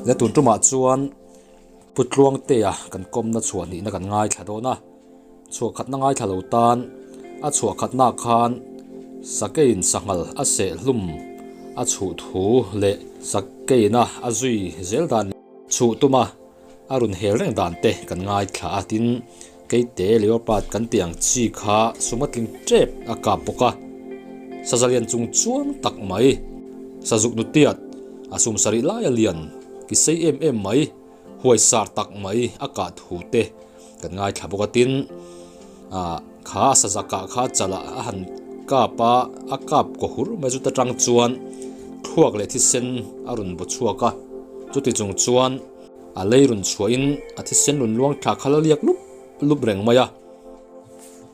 le tun tuma chuan putluang te a kan kom na chuan ni na kan ngai thla do na chuak khat na ngai thla lo tan a chuak khat na khan sakein sangal a se hlum a chu thu le sakeina a zui zel dan chu tuma arun hel reng dan te kan ngai thla atin keite leopard kan tiang chi kha sumatling trep a ka poka sazalian chung chuan tak mai sazuk nu tiat asum sari la lian ki sei em mai huai sar tak mai aka thu te kan ngai thla boka tin kha sazaka kha chala a han kapa akap ko hur ma chu ta tang chuan thuak le thi sen arun bo chuaka chuti chung chuan a leirun chuain a thi sen lun luang tha khala liak lup reng maya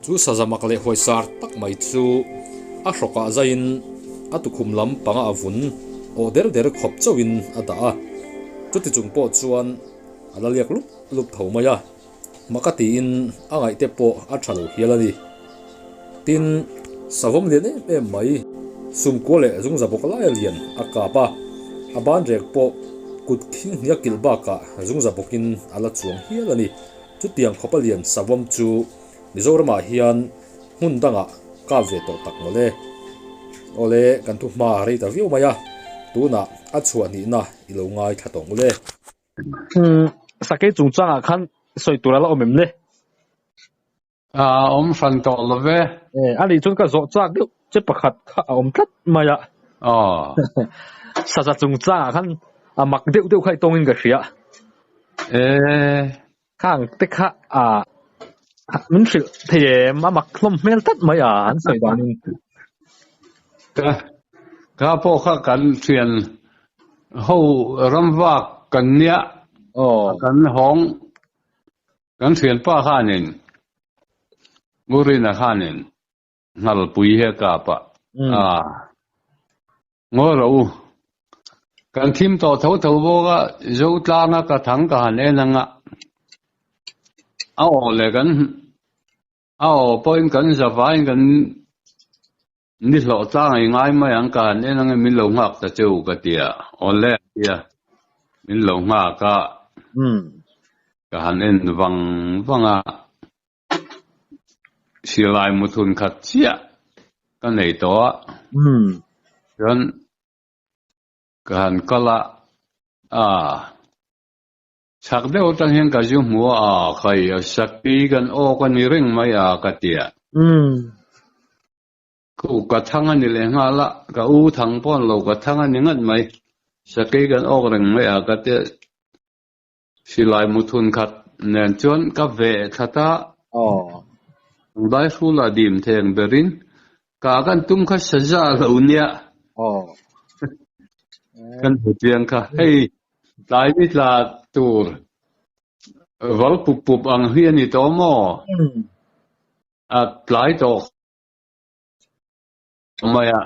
chu sazamak le huai sar tak mai chu a hroka zain atukhum lam panga avun o der khop chawin ata chuti chung po chuan ala liak lup tho maya makati in angai te po a thalo hialani tin savom le ne mai sum ko le zung za bokla lian akapa aban rek po kut thing nia kilba ka zung za bokin ala chuang hialani chutiang khopalian savom chu mizorama hian hun danga ka ve to tak mole ole kan tu ma ri ta viu maya tuna a chuan ni na ilo ngai thatong le sake chung changa khan soi turala omem le om fan to love ali chun ka zo chak lu che pakhat kha om tlat maya sa sa chung changa khan amak deu khai tongin ka hria khang te kha min thil them amak hlom mel tat maya an soi danin ka po kha kan thian ho ramwak kan nia kan hong kan thian pa khanin murina khanin ngal pui he ka pa ngoro kan thim to tho bo ga zo tla na ka thang ka han enanga ao le kan ao point kan za vain kan ni lo tla ngai mai ang ka enanga min lo ngak ta cheu ka tia ole tia min lo nga ka ka han en wanga silai muthun khat chia ka nei to ron kan kala sak deu tang hian ka ju mu khai sakti kan o kan ni ring mai ka tia ku ka thang ani le nga la ka u thang pon lo ka thang ani ngat mai sakti kan o ring mai ka tia silai muthun khat nen chon ka ve thata dai khula dim theng berin ka kan tum kha saja lo nia kan hutiang kha hei lai mi la tur wal pup ang hian ni to mo at lai to maya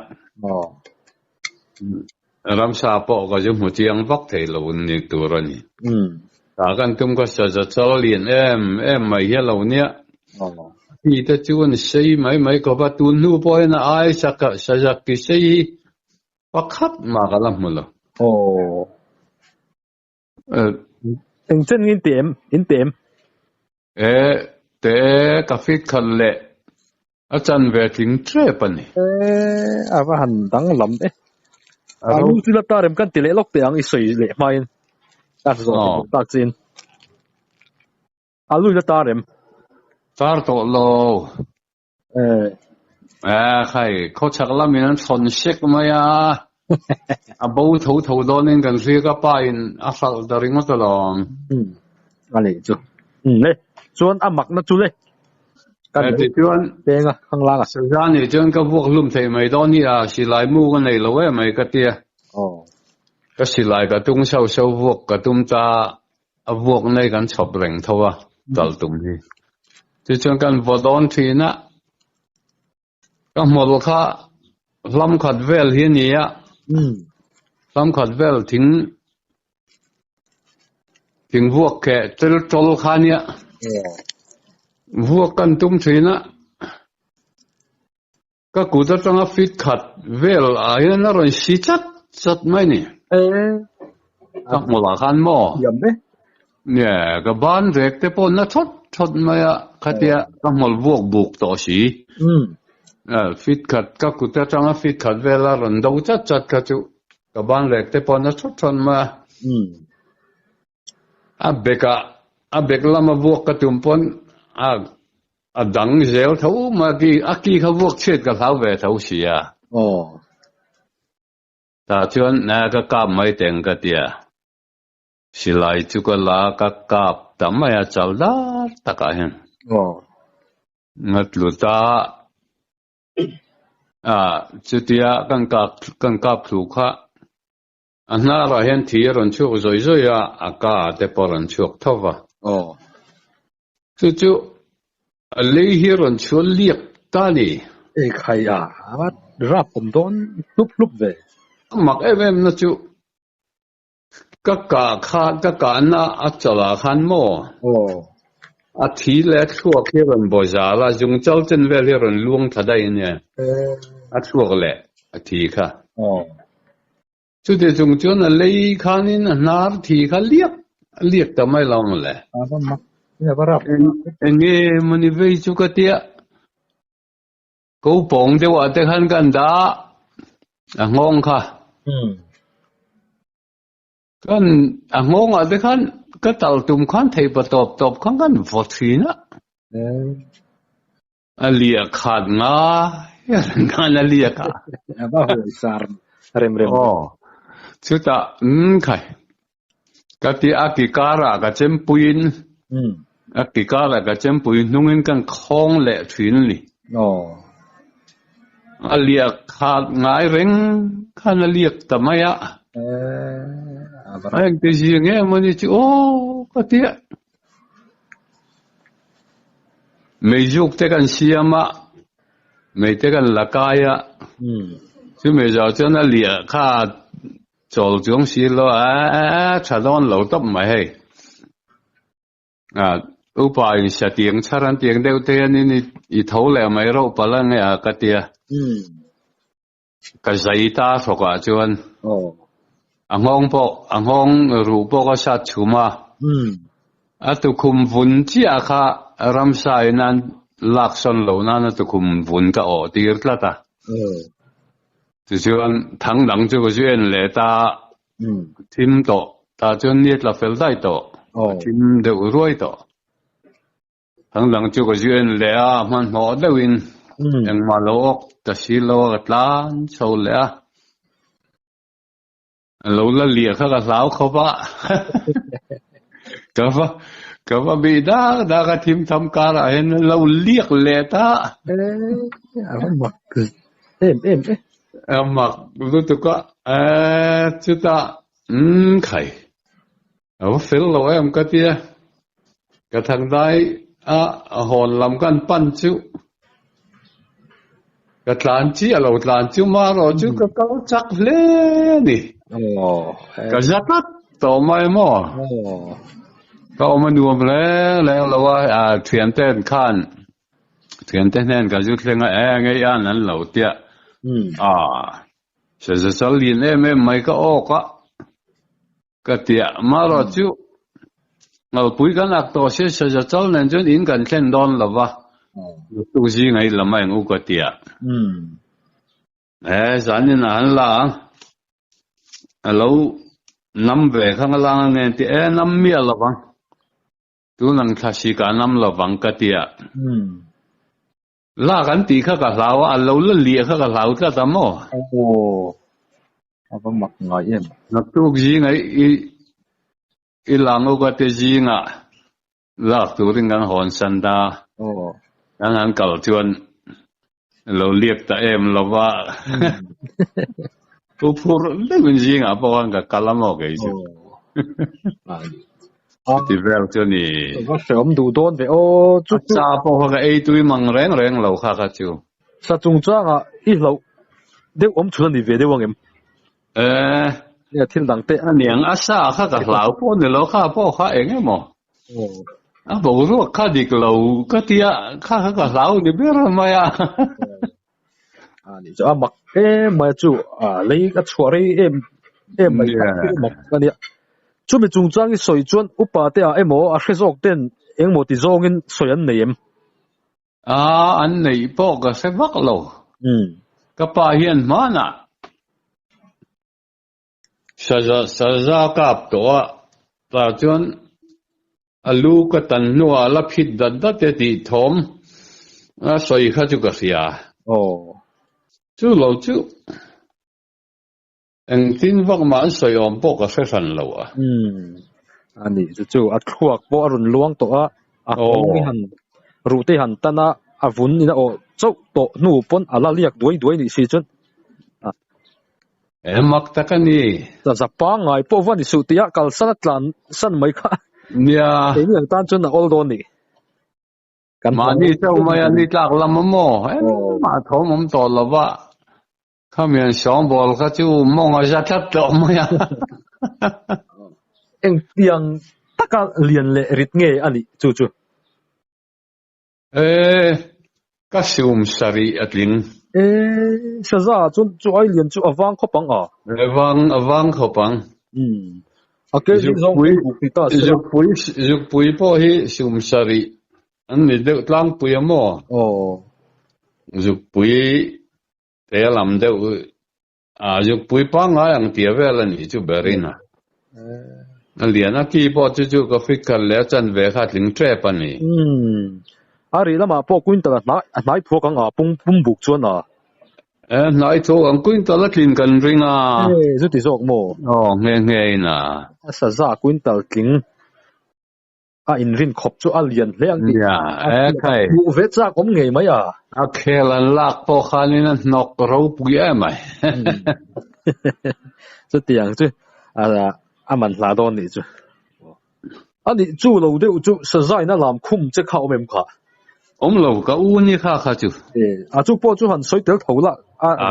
ram sa po ga ju hutiang vak thei lo ni turani ka kan tum kha saja chal lien em mai hi lo nia thì ta chuan sei mai ko ba tu nu poi na ai saka sajak ki sei pakhat ma galam mulo eng chen in tem te ka fit khalle a chan ve ting tre pani ava han dang lam alu sila tarem kan tile lok te ang isoi le main ta zo tak chin alu la tarem tar to lo khai ko chakla minan thon sek maya a bo tho do nen kan ri ka pa in a sal daring ma talom ale chu le chuan amak na chu le kan ti chuan tenga hanglanga sa ni chuan ka buak lum thei mai do ni a silai mu ka nei lo mai ka tia ka silai ka tung sau buak ka tum ta a buak nei kan chop reng thowa dal tum hi ti chuan kan vodon thina ka mol kha lam khat vel hi nia lam khat vel thing vuak ke tel tol khania vuak kan tum thina ka ku ta tanga fit khat vel a hian a ron si chat mai ni các mồ là khăn mò yam be nè cái ban rek te pon na chốt mày à khát ya các mồ vuộc buộc tổ sĩ fit khát các cụ thể trong fit khát về là lần đầu chặt khát chú cái ban rek te pon na chốt mà à beka làm mà vuộc cái tụm pon à đắng dẻo thấu mà ki khá vuộc chết cái tháo về thấu sĩ à ta chuan na ka kap mai teng ka tia silai chu ka la ka kap tamaya chalda taka hen ngat lu ta chu tia kan kap thu kha anna ra hen thi ron chu zoi ka te poran chuak thova chu le hi ron chu liek ta ni e khai amat rap om don lup về mặc em nó chú các cả na achala khan mo thi lệ thua khi rồi bỏ ra là dùng châu chân về thì rồi luông thật đây nè thua lệ thi kha chú thì dùng chú là lấy khan nên nar thi kha liếc tao mai lòng lệ anh nghe mình về chú cái tia cố bổng để vào để khanกันđã ngon kha kan ngong ade khan ka tal tum khan thei pa top khan kan vot thina alia khat nga kan alia ka ba ho sar rem chuta khai ka ti akikara ka chempuin akikara ka chempuin nungin kan khong le thin li alia khat ngai reng khan alia tamaya anh cái gì nghe mà đi chứ có tiếc mấy dục thếกันxia mà mấy thếกันlà cái á chứ mấy giờ cho nó lìa khá chỗ chúng xí lo chả đón lâu tấp mà hay ưu bài sẽ tiếng chả ran tiếng đều thế nên ít thấu lẹ mấy rau bà lăng nghe cái tiếc cái giấy ta thuộc à chuan ang hong rupo ka sa chuma atu kum vun chi akha ramsai nan lakson lo nan atu kum vun ka o tir tlata tu chuan thang dang chu ko chen le ta tim to ta chuan niat la fel dai to tim de uroi to thang dang chu ko chen le a man ho dewin ang malok ta silo atlan so le a lâu là liệt khác là lão không á cái bị đã cái team tham gia là hen lâu liệt lệ ta em mặc lúc tôi có chúng ta khai ở phía lâu em cái tia cái thằng đấy hồn làm cái pan chú cái tàn chi là lâu tàn chú mà rồi chú cái câu chắc lên đi cái giấc đó tổ mai mò có mà nuông lẽ là thuyền tên nên cái chút lên ngay ăn ăn lẩu tiệt sẽ liền em mấy cái ô cái tiệt mà rồi chú ngồi bụi cái nát tổ sẽ nên chú in cần lên đòn là va tu gì ngay là mấy ngũ cái tiệt sản nhân là ăn là lâu năm về khang lang nghe thì năm mía là vắng tu năng thà sĩ cả năm là vắng cái tiệt la gan tí khá cả lão lâu là lìa khá cả lão ra tao mò vâng mặc ngồi em nó tu gì ngay i lang ô cái gì ngà la tu ring ngang hòn san da ngang cầu chuan lâu liệt ta em lâu va tu phur lấy mình gì ngà bao anh cả calamo cái gì thì về cho nè có sớm đủ đón về ô chút cha bao cái ấy tôi mang rèn lâu khác chứ sa trung trang ít lâu nếu ông chuẩn bị về để vâng em nhà thiên đàng tệ niang asa khác cả lão po này lâu khác po khác em em mò bộ ruột khác đi lâu cái tia khác cả lão thì biết rồi mà ya thì cho mặc cái mà chú lấy cái chuột ấy em mặc cái này chu mi chung chang i soi chuan upa te a emo a hresok ten engmo ti zongin soi an nei em an nei po ka se vak lo ka pa hian mana saza kap to ta chuan alu ka tan nu ala phit dat te ti thom a soi kha chu ka sia chu lo chu anh tin vak ma soi om po ka se san lo ani chu a thuak po run luang to a hong han ru te han tana avun ina o chau to nu pon ala liak duai ni si chun emak takani za pa ngai po van su tia kal san tlan san mai kha nia ni ang tan chun na all don ni kan ma ni chau mai ani tlak lam mo ma thom om to lawa khamian song bol kha chu mong a ja tlat to mai eng tiang taka lian le rit nge ani chu ka sium sari atling saza chun chu ai lian chu awang khopang awang khopang ake li zong bu pita juk pui po hi sium sari an ni de tlang pui mo juk pui te lam de juk pui pa nga ang tia vela ni chu berina lian a ki po chu ka fikal le chan ve khat ling tre pa ni ari lama po quintal nai pho kang pum buk chuan nai tho ang quintal tlin kan ringa zu ti zok mo nge na sa za quintal king a in rin khop chu alian le ang kai bu ve chak om nge mai a khelan lak po khanin nok ro pui mai zu tiang chu aman la don ni chu ani chu lo de chu sa zai na lam khum che kha omem kha om lo ka u ni kha chu a chu po chu han soi tel tho la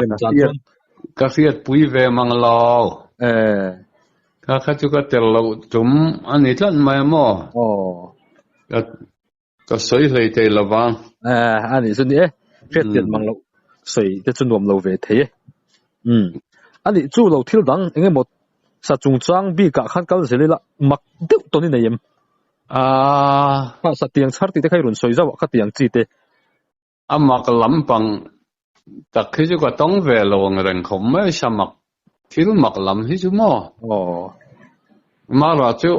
rem chan chuan ka fiat pui ve mang lo ka chu ka tel lo tum ani tlan mai mo ka soi hlei te lawang ani sun ni fiat tian mang lo soi te chu nom lo ve the ani chu lo thil dang enge mo sa chung chang bi ka khan kal zelela mak deuh to ni neim sa tiang char ti te khai run soi zawa kha tiang chi te amak lampang tak khi chu ka tong ve lo ngren khom mai samak thil mak lam hi chu mo ma ra chu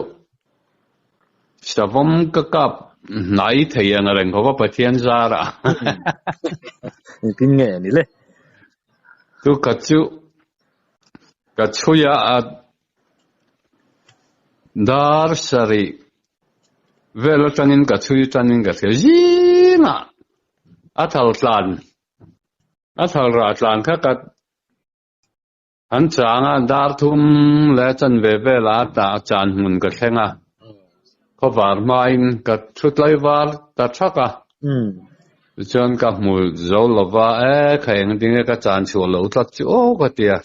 savom ka kap nai thei an ren ko pa thian zara tin nge ni le tu ka chu ya dar sari velo tanin ka chui tanin ka zina athal ra tlan kha ka han changa dar thum le chan ve la ta chan mun ka thenga ko var main ka chutlai war ta thaka chon ka mu zo lova kheng ding ka chan chu lo tlat chu ka tia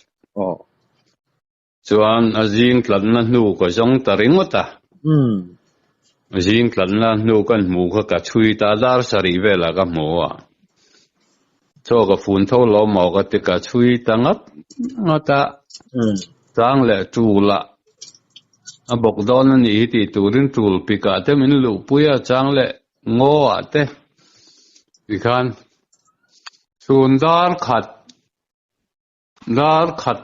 chuan azing tlan na nu ko jong taring ota azing tlan na nu kan mu kha ka chui ta dar sari vela ka mu cho ka phun tho lo mo ka ti ka chui ta ngata tang le tu la a bok don ni ti turin tul pi ka te min lu puya chang le ngo ate pi khan chun dar khat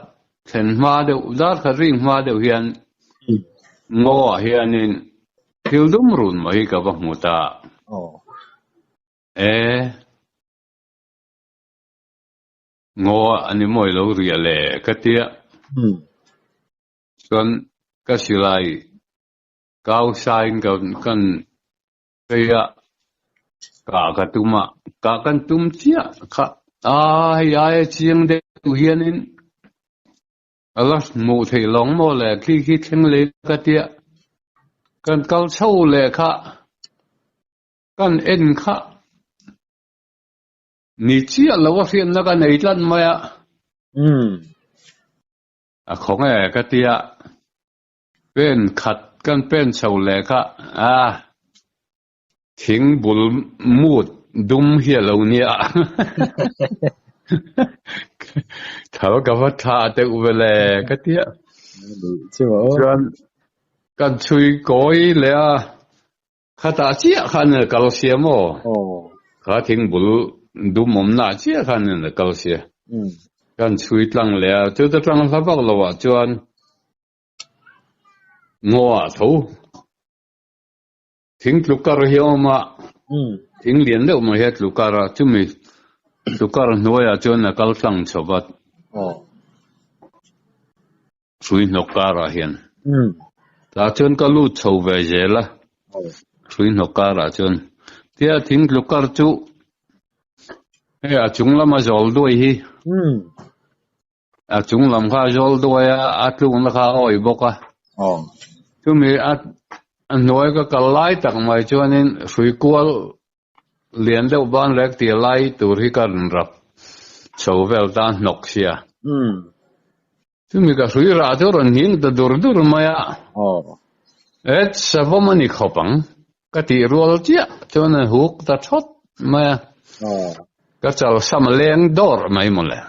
then ma de dar khat ring ma de hian ngo hianin thil dum run mai ka ba mu ta ngo ani moi lo ria le ka tia chuan ka silai kau sain kan kaya ka tuma ka kan tum chia kha ya chiang de tu hianin alas mu thei long mo le khi theng le ka tia kan kal chau le kha kan en kha ni chia lo wa fian na ka nei tlan maya khong ka tia pen khat kan pen chau le kha thing bul mut dum hi lo nia thao ka va tha te u le ka tia chuan กันช่วยก้อยเลยข้าตาเจี๊ยขันเนี่ยกัลเซียมข้าทิ้งบุลดูมุมหน้าเจี๊ยขันเนี่ยกัลเซียกันช่วยตั้งเลยจุดตั้งทับเราว่าจวนงัวทูทิ้งลูกการเหี่ยวมาทิ้งเลี้ยงเด็กมาเหตุลูกการจุ่มลูกการนัวจวนเนี่ยกัลตั้งชาวบ้านช่วยนกการเหียนแต่จนก็รู้ชาวเวเจล่ะช่วยนกการจนที่ทิ้งลูกการจุจุงละมาจอลด้วยฮีจุงลำข้าจอลด้วยลุงละข้าอ้อยบอกจุมีน้อยก็ไล่ตักมาจวนนี้ช่วยกวลเลี้ยงเด็กบ้านเล็กที่ไล่ตัวที่กันรับชาวเวลตานกเสียจุมีก็ช่วยราตัวรหิงแต่ดูดมาสบมันอีกขบังก็ที่รัวเจ้าจวนหุกตัดชดมาก็จะสามเลี้ยงดอร์ไม่หมดเลย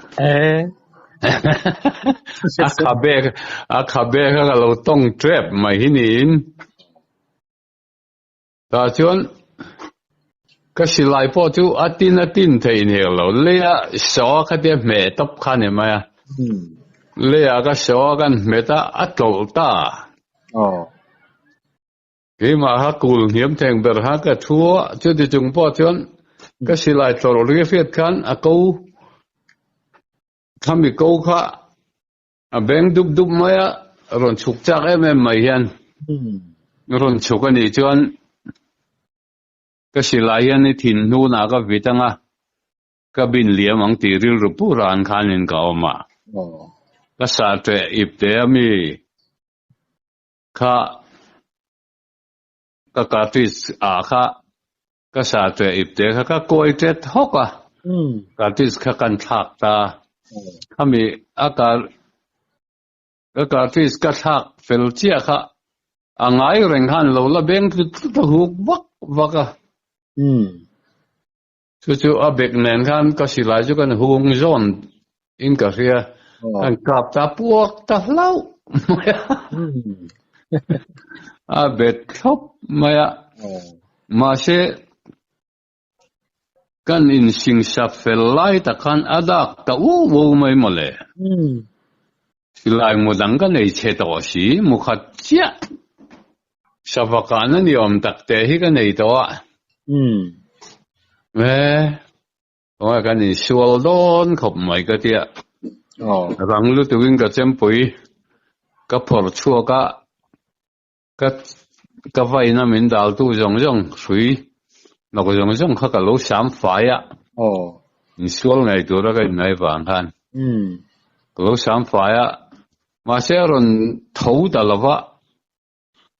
อาคาเบกก็เราต้องเทรปไม่หินินแต่จวนก็สิไลพอจูอาตินเทียนเหรอเลี้ยสอก็เดียเมตับขันเนี่ยมาเลี้ยก็สอกันเมตาอัตโตตาที่มาฮักกูลเหี่ยมแทงเบอร์ฮักก็ทัวจุดที่จงพอจวนก็สิไลตลอดเรียกเฟียดขันอากูทำอีกกูค่ะแบงดุบมารอนฉุกจักไม่เห็นรอนฉุกกันอีจวนก็สิไลยันในถิ่นนู้นก็วิจังก็บินเลี้ยมังตีริลรูปูรานขันินก็ออกมาก็สาเตอิบเตมีค่ะก็การที่ค่ะก็สาเตอิบเตค่ะก็กอยเจ็ดหกการที่ค่ะกันทักตาถ้ามีอากาศก็การที่กระทักเฟลเจียค่ะไงเร่งขันเราละเบงคือตัวหุกวักจู่ๆเบกเนินขันก็สิไลจุกันหงจอนอินกับเสียกันกลับตาพวกตาเล่าเบ็ดครบมาเชกันอินสิงสับเฟลไลตะขันอดักตะวูไม่หมดเลยสิไลมุดังกันในเชตอสีมุขัดเจียชาวบ้านนี่ยอมตักเตะให้กันในตัวว่ากันนี่ชัวร์โดนขบไม่ก็เดียรังลุตัววิ่งก็เจ็บปุยก็พอชัวก็ไว้น้ำมันดาวตู้จงสุยนกจงเขาก็รู้สามฝ่ายนี่ชัวร์ไงตัวละกันไม่ฟังกันรู้สามฝ่ายมาเสียรนทูตลอดว่า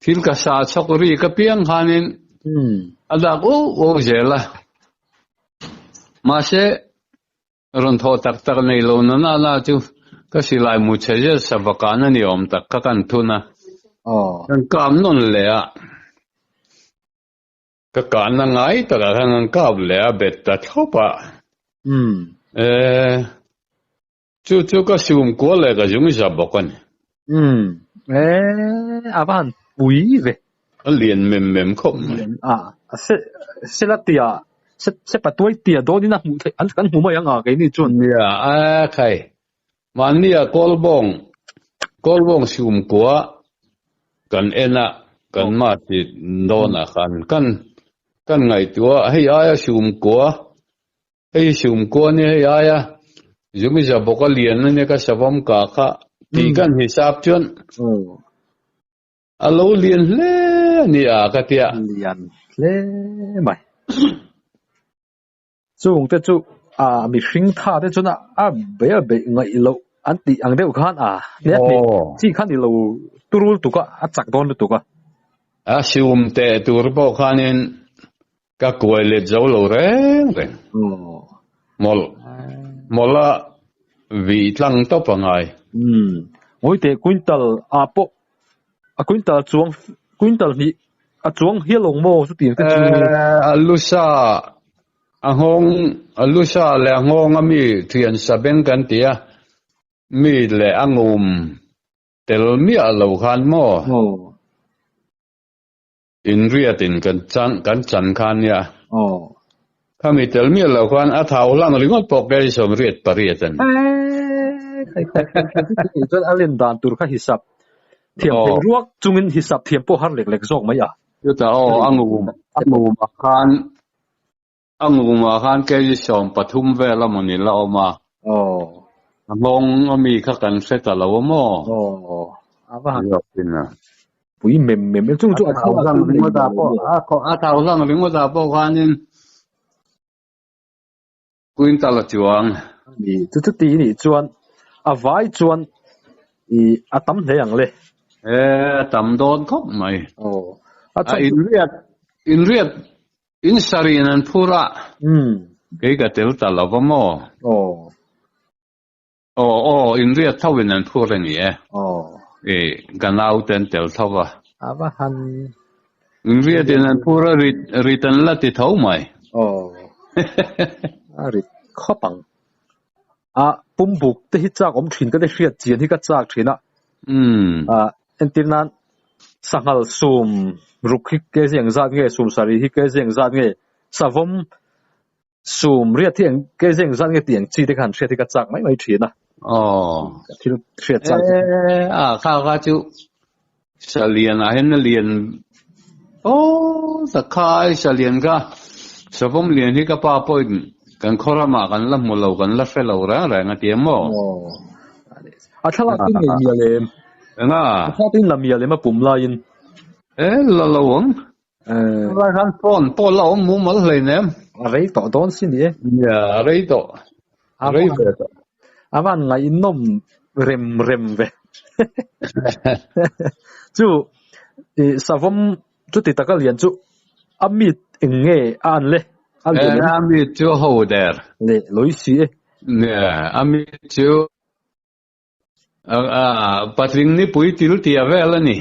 ที่กษัตริย์ชกรีก็เพียงขันินอันดับโอ้เจล่ะมาเสรอนทอตักในโลนน่าจูก็สิไลมุชเจสบกันนี่อมตักกันทุนะกันกำนนเลยก็การนั่งไงแต่ละท่านก็เลยเบ็ดตัดเข้าไปจู่ก็สูงกว่าเลยก็ยุ่งจับกันอาบ้านปุยเว้เรียนเมมครบเสร็จเตียเสร็จปัดตัวเตียโดนี่นะอันกันหูมายังไงนี่จนเนี่ยใครมันเนี่ยกอลบงสูงกว่ากันกันมาติดโดนกันไงตัวให้สูงกว่าเนี่ยให้ยุ่งจะบอกว่าเรียนนี่ก็สวมกะค่ะตีกันหิสับจนเราเรียนเล่นี่ก็เตียเรียนเล่ไม่จู่แต่จู่มีสิงท่าแต่จนเบียไงเราอันตีอันเดียวกันเนี่ยที่ขันที่เราตุรุตุกจักโดนตุกชิวมเตตุรบอกขันินก็กวยเล็ดเจ้าเราเร่งมอละวิลังตบไงโอ้ยแต่ควินตัลปกควินตัลจวงนี่จวงเฮียลงโมสุดที่ลูซาห้องลูซาและห้องมีเทียนสเปนกันเตียมีและงุมแต่เรามีเราขันโม in riat in kan chan khan ya kami tel mi lo khan a thau lang ringot pok ge som riat pariat an khai chuan alin dan tur kha hisap thiam theng ruak chungin hisap thiam po har lek lek zok mai a yu ta anguma khan ke ji som pathum ve la mani la oma long ami kha kan se ta lo mo ava yo pina pui mem chung chu a thau lang ringot da po a thau lang ringot da po khanin kuin ta la chuang ni chu ti ni chuan a vai chuan I atam hle ang le tam don khop mai a in riat in sarin an phura ke ka tel ta la mo in riat thawin an phura ni ganau ten tel thawa ava han in riat an phura ritan la ti thau mai ari khopang a pumbuk te hi chak om thin ka le hriat chian hi ka chak thina entinan sangal sum rukhi ke jeng zat nge sum sari hi ke jeng zat nge savom sum riat thiang ke jeng zat nge tiang chi te khan hriat hi ka chak mai thina thil hriat chak kha chu salian a hen lian sakai salian ga savom lian hi ka pa point kan khorama kan la mulo kan la felo ra nga tiamo a thala tin nge mialem nga thala tin la mialem a pum lain la lawang la kan phone po la mu mal hlei nem rei to don sin ni ya rei to avan ngai nom rem ve chu savom chu ti takal lian chu amit nge an le amit chu ho der le loi si amit chu patring ni pui til tia vel ani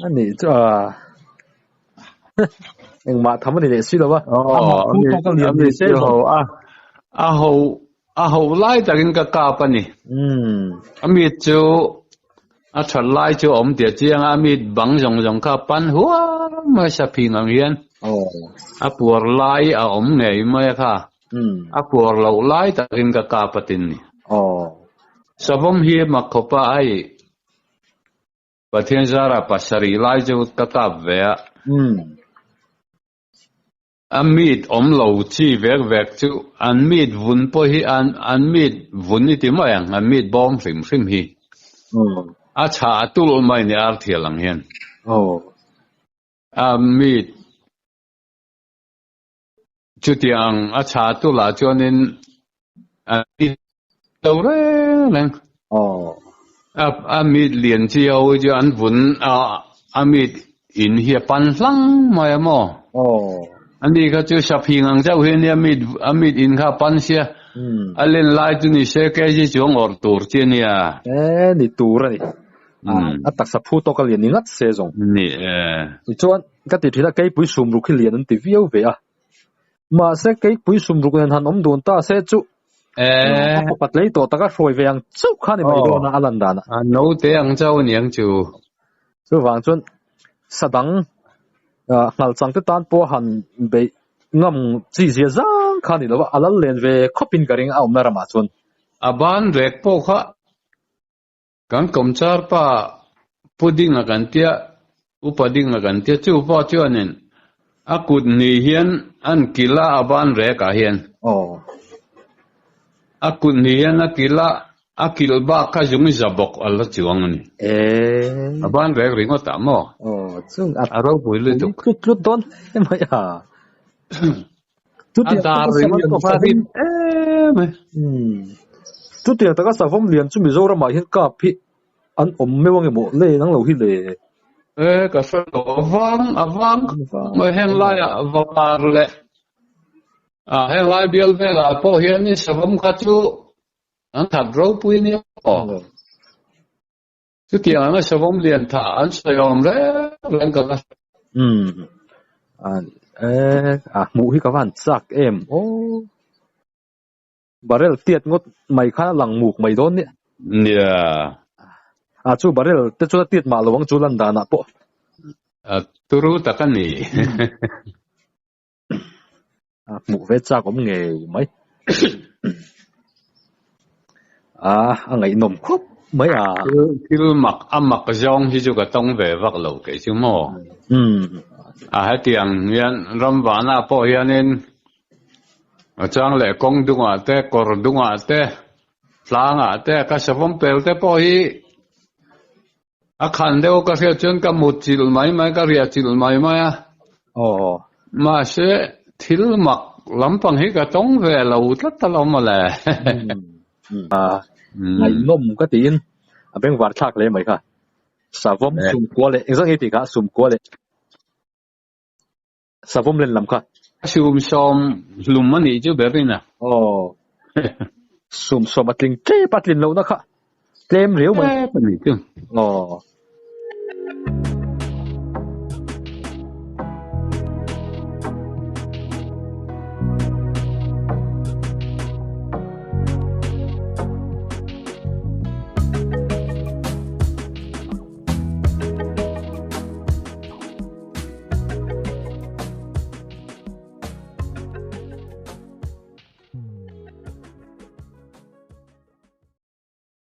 ani chu eng ma tham ni le si lo wa amit chu ho lai takin ka ka pani amit chu a thal lai chu om tia chiang amit bang jong ka pan huwa ma sa phing ang hian a puar lai a om nei mai kha a puar lo lai takin ka ka patin ni savom hi makhopa ai pathian zara pasari lai chu ka ta ve amit om lo chi vek chu an mit vun po hi an mit vun ni ti mai an mit bom hrim hi a cha tul mai ni ar thielang hian amit chu tiang a cha tu la chuanin to re leng amit lian chiao chu an vun amit in hi pan hlang mai mo ani ka chu shaphingang chau hian amit in kha pan sia alen lai tu ni se ke ji chuang or tur chi nia ni tur ani a tak sa phu to ka lian ni ngat se zong ni chuan ka ti thila kai pui sum ru khi lian an ti viau ve ma se kai pui sum ru kan han om don ta se chu pat lei to taka hroi ve ang chu khani mai do na alan dana no te ang chau niang chu wang chuan sadang ngal chang te tan po han be ngam chi zia zang khani lo alal len ve khopin karing a omna rama chuan aban rek po kha kan komchar pa puding a kan tia upading a kan tia chu po chuanin akut ni hian an kila aban rek a hian akut ni hian akila akil ba ka jung zabok ala chuang ni aban rek ringo ta mo chung aro pui le tu tut don mai tu ti ta ringo ko fa din tu ti ta ka sa vom lian chu mi zo ra ma hian ka phi an om me wang mo le nang lo hi le ka fa avang mai heng lai avar le heng lai bial ve la po hian ni sa vom kha chu an thật râu pui ni chứ kia nó sẽ vong liền thả anh sẽ làm đấy lên cả mu hi ka van chak em barel tiat ngot mai kha lang muk mai don ni yeah chu barel te chu tiat ma lowang chu lan da na po turu takani mu ve cha kom nge mai ngai nom khop mai til mak amak zong hi chu ka tong ve vak lo ke chu mo ha tiang yan ram wana po yanin chang le kong dunga te kor dunga te flanga te ka savom pel te po hi khan deu ka ria chun ka mut chil mai ka ria chil mai ma se til mak lampang hi ka tong ve lo tlat lo ma le ngai nom ka tin beng war thak le mai kha savom sum ko le engzang eti ka sum ko le savom len lam kha sum som lum mani chu berina sum som atling ke patlin lo na kha tlem reu mai pani chu